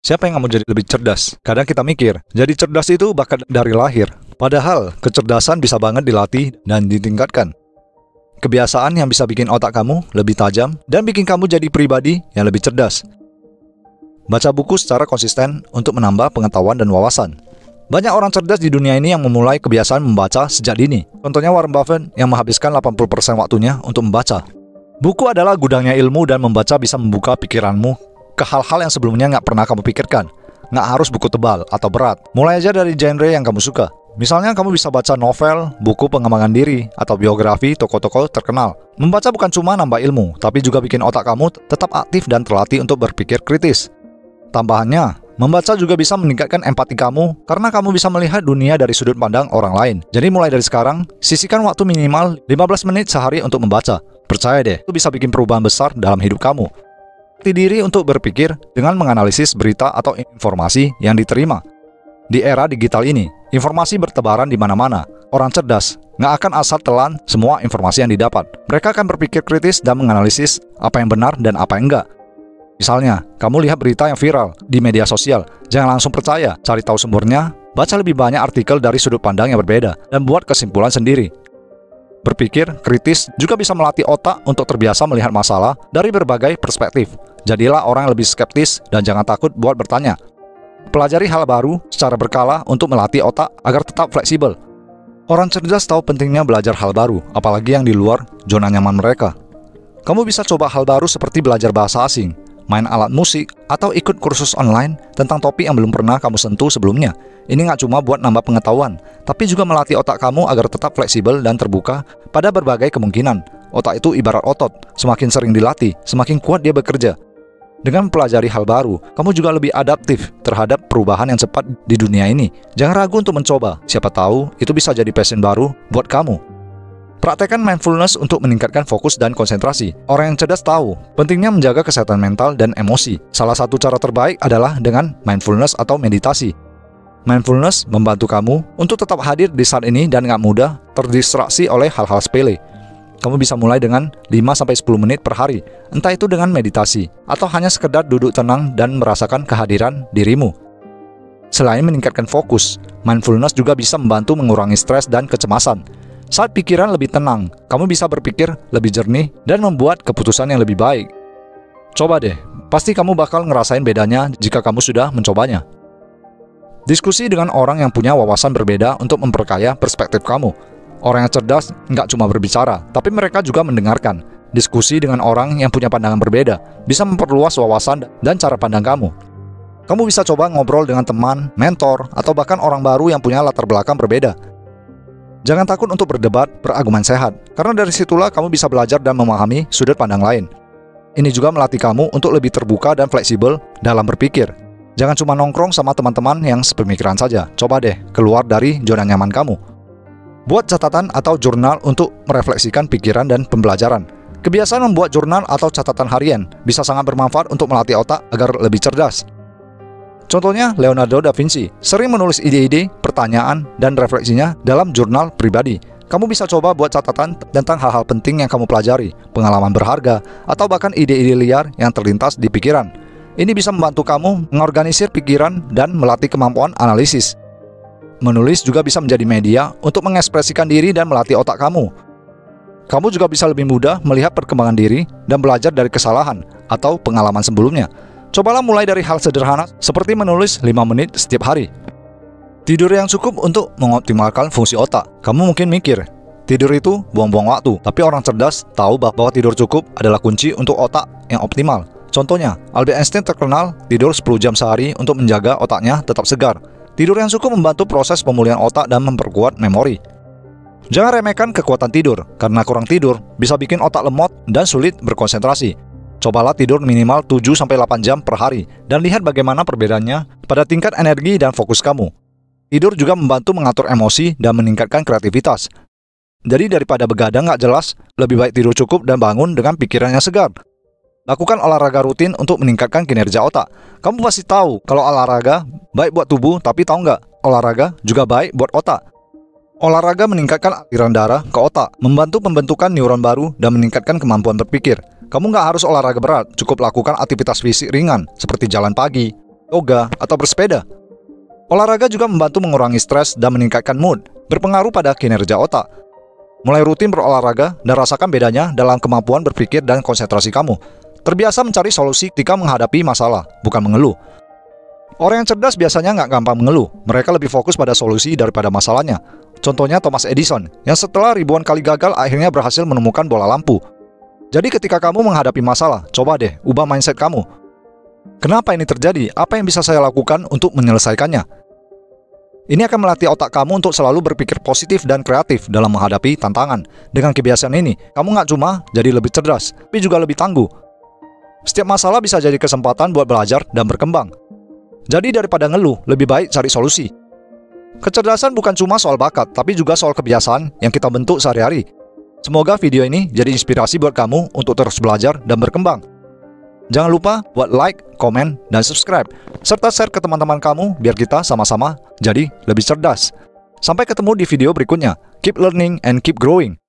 Siapa yang mau jadi lebih cerdas? Kadang kita mikir, jadi cerdas itu bakat dari lahir. Padahal, kecerdasan bisa banget dilatih dan ditingkatkan. Kebiasaan yang bisa bikin otak kamu lebih tajam dan bikin kamu jadi pribadi yang lebih cerdas. Baca buku secara konsisten untuk menambah pengetahuan dan wawasan. Banyak orang cerdas di dunia ini yang memulai kebiasaan membaca sejak dini. Contohnya Warren Buffett yang menghabiskan 80% waktunya untuk membaca. Buku adalah gudangnya ilmu dan membaca bisa membuka pikiranmu ke hal-hal yang sebelumnya nggak pernah kamu pikirkan. Nggak harus buku tebal atau berat. Mulai aja dari genre yang kamu suka. Misalnya kamu bisa baca novel, buku pengembangan diri, atau biografi tokoh-tokoh terkenal. Membaca bukan cuma nambah ilmu, tapi juga bikin otak kamu tetap aktif dan terlatih untuk berpikir kritis. Tambahannya, membaca juga bisa meningkatkan empati kamu karena kamu bisa melihat dunia dari sudut pandang orang lain. Jadi mulai dari sekarang, sisihkan waktu minimal 15 menit sehari untuk membaca. Percaya deh, itu bisa bikin perubahan besar dalam hidup kamu. Latih diri untuk berpikir dengan menganalisis berita atau informasi yang diterima. Di era digital ini, informasi bertebaran di mana-mana. Orang cerdas nggak akan asal telan semua informasi yang didapat. Mereka akan berpikir kritis dan menganalisis apa yang benar dan apa yang enggak. Misalnya, kamu lihat berita yang viral di media sosial, jangan langsung percaya, cari tahu sumbernya, baca lebih banyak artikel dari sudut pandang yang berbeda, dan buat kesimpulan sendiri. Berpikir kritis juga bisa melatih otak untuk terbiasa melihat masalah dari berbagai perspektif. Jadilah orang yang lebih skeptis dan jangan takut buat bertanya. Pelajari hal baru secara berkala untuk melatih otak agar tetap fleksibel. Orang cerdas tahu pentingnya belajar hal baru, apalagi yang di luar zona nyaman mereka. Kamu bisa coba hal baru seperti belajar bahasa asing, main alat musik, atau ikut kursus online tentang topik yang belum pernah kamu sentuh sebelumnya. Ini nggak cuma buat nambah pengetahuan, tapi juga melatih otak kamu agar tetap fleksibel dan terbuka pada berbagai kemungkinan. Otak itu ibarat otot, semakin sering dilatih, semakin kuat dia bekerja. Dengan mempelajari hal baru, kamu juga lebih adaptif terhadap perubahan yang cepat di dunia ini. Jangan ragu untuk mencoba, siapa tahu itu bisa jadi passion baru buat kamu. Praktekkan mindfulness untuk meningkatkan fokus dan konsentrasi. Orang yang cerdas tahu pentingnya menjaga kesehatan mental dan emosi. Salah satu cara terbaik adalah dengan mindfulness atau meditasi. Mindfulness membantu kamu untuk tetap hadir di saat ini dan gak mudah terdistraksi oleh hal-hal sepele. Kamu bisa mulai dengan 5-10 menit per hari, entah itu dengan meditasi, atau hanya sekedar duduk tenang dan merasakan kehadiran dirimu. Selain meningkatkan fokus, mindfulness juga bisa membantu mengurangi stres dan kecemasan. Saat pikiran lebih tenang, kamu bisa berpikir lebih jernih dan membuat keputusan yang lebih baik. Coba deh, pasti kamu bakal ngerasain bedanya jika kamu sudah mencobanya. Diskusi dengan orang yang punya wawasan berbeda untuk memperkaya perspektif kamu. Orang yang cerdas nggak cuma berbicara, tapi mereka juga mendengarkan. Diskusi dengan orang yang punya pandangan berbeda bisa memperluas wawasan dan cara pandang kamu. Kamu bisa coba ngobrol dengan teman, mentor, atau bahkan orang baru yang punya latar belakang berbeda. Jangan takut untuk berdebat, berargumen sehat, karena dari situlah kamu bisa belajar dan memahami sudut pandang lain. Ini juga melatih kamu untuk lebih terbuka dan fleksibel dalam berpikir. Jangan cuma nongkrong sama teman-teman yang sepemikiran saja. Coba deh keluar dari zona nyaman kamu. Buat catatan atau jurnal untuk merefleksikan pikiran dan pembelajaran. Kebiasaan membuat jurnal atau catatan harian bisa sangat bermanfaat untuk melatih otak agar lebih cerdas. Contohnya, Leonardo da Vinci sering menulis ide-ide, pertanyaan, dan refleksinya dalam jurnal pribadi. Kamu bisa coba buat catatan tentang hal-hal penting yang kamu pelajari, pengalaman berharga, atau bahkan ide-ide liar yang terlintas di pikiran. Ini bisa membantu kamu mengorganisir pikiran dan melatih kemampuan analisis. Menulis juga bisa menjadi media untuk mengekspresikan diri dan melatih otak kamu. Kamu juga bisa lebih mudah melihat perkembangan diri dan belajar dari kesalahan atau pengalaman sebelumnya. Cobalah mulai dari hal sederhana seperti menulis 5 menit setiap hari. Tidur yang cukup untuk mengoptimalkan fungsi otak. Kamu mungkin mikir, tidur itu buang-buang waktu, tapi orang cerdas tahu bahwa tidur cukup adalah kunci untuk otak yang optimal. Contohnya, Albert Einstein terkenal tidur 10 jam sehari untuk menjaga otaknya tetap segar. Tidur yang cukup membantu proses pemulihan otak dan memperkuat memori. Jangan remehkan kekuatan tidur, karena kurang tidur bisa bikin otak lemot dan sulit berkonsentrasi. Cobalah tidur minimal 7-8 jam per hari, dan lihat bagaimana perbedaannya pada tingkat energi dan fokus kamu. Tidur juga membantu mengatur emosi dan meningkatkan kreativitas. Jadi daripada begadang nggak jelas, lebih baik tidur cukup dan bangun dengan pikiran yang segar. Lakukan olahraga rutin untuk meningkatkan kinerja otak. Kamu pasti tahu kalau olahraga baik buat tubuh, tapi tahu nggak? Olahraga juga baik buat otak. Olahraga meningkatkan aliran darah ke otak, membantu pembentukan neuron baru dan meningkatkan kemampuan berpikir. Kamu nggak harus olahraga berat, cukup lakukan aktivitas fisik ringan seperti jalan pagi, yoga, atau bersepeda. Olahraga juga membantu mengurangi stres dan meningkatkan mood, berpengaruh pada kinerja otak. Mulai rutin berolahraga dan rasakan bedanya dalam kemampuan berpikir dan konsentrasi kamu. Terbiasa mencari solusi ketika menghadapi masalah, bukan mengeluh. Orang yang cerdas biasanya nggak gampang mengeluh, mereka lebih fokus pada solusi daripada masalahnya. Contohnya Thomas Edison, yang setelah ribuan kali gagal akhirnya berhasil menemukan bola lampu. Jadi ketika kamu menghadapi masalah, coba deh ubah mindset kamu. Kenapa ini terjadi? Apa yang bisa saya lakukan untuk menyelesaikannya? Ini akan melatih otak kamu untuk selalu berpikir positif dan kreatif dalam menghadapi tantangan. Dengan kebiasaan ini, kamu nggak cuma jadi lebih cerdas, tapi juga lebih tangguh. Setiap masalah bisa jadi kesempatan buat belajar dan berkembang. Jadi daripada ngeluh, lebih baik cari solusi. Kecerdasan bukan cuma soal bakat, tapi juga soal kebiasaan yang kita bentuk sehari-hari. Semoga video ini jadi inspirasi buat kamu untuk terus belajar dan berkembang. Jangan lupa buat like, komen, dan subscribe, serta share ke teman-teman kamu biar kita sama-sama jadi lebih cerdas. Sampai ketemu di video berikutnya. Keep learning and keep growing.